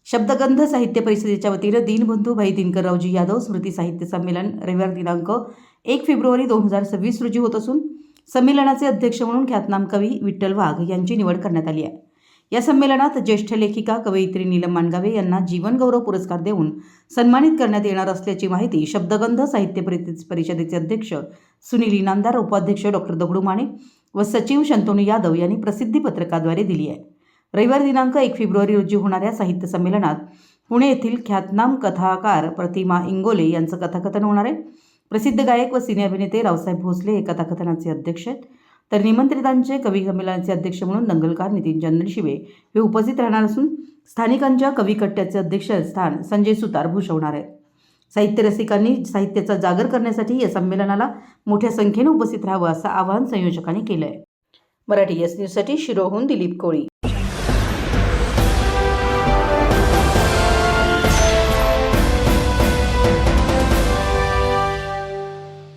शब्दगंध साहित्य परिषदेच्या वतीनं दीनबंधू भाई दिनकररावजी यादव स्मृती साहित्य संमेलन रविवार दिनांक 1 फेब्रुवारी 2026 रोजी होत असून संमेलनाचे अध्यक्ष म्हणून ख्यातनाम कवी विठ्ठल वाघ यांची निवड करण्यात आली आहे। या संमेलनात ज्येष्ठ लेखिका कवयित्री नीलम मांडगावे यांना जीवनगौरव पुरस्कार देऊन सन्मानित करण्यात येणार असल्याची माहिती शब्दगंध साहित्य परिषदेचे अध्यक्ष सुनील इनामदार, उपाध्यक्ष डॉक्टर दगडू माने व सचिव शंतनू यादव यांनी प्रसिद्धी पत्रकाद्वारे दिली आहे। रविवार दिनांक 1 फेब्रुवारी रोजी होणाऱ्या साहित्य संमेलनात पुणे येथील ख्यातनाम कथाकार प्रतिमा इंगोले यांचं कथाकथन होणार आहे। प्रसिद्ध गायक व सिने अभिनेते रावसाहेब भोसले हे कथाकथनाचे अध्यक्ष आहेत, तर निमंत्रितांचे कवी संमेलनाचे अध्यक्ष म्हणून दंगलकार नितीन चंदनशिवे हे उपस्थित राहणार असून स्थानिकांच्या कवी कट्ट्याचे अध्यक्षस्थान संजय सुतार भूषवणार आहेत। साहित्य रसिकांनी साहित्याचा जागर करण्यासाठी या संमेलनाला मोठ्या संख्येने उपस्थित राहावं असं आवाहन संयोजकांनी केलं आहे। मराठी एस न्यूजसाठी शिरोहून दिलीप कोळी।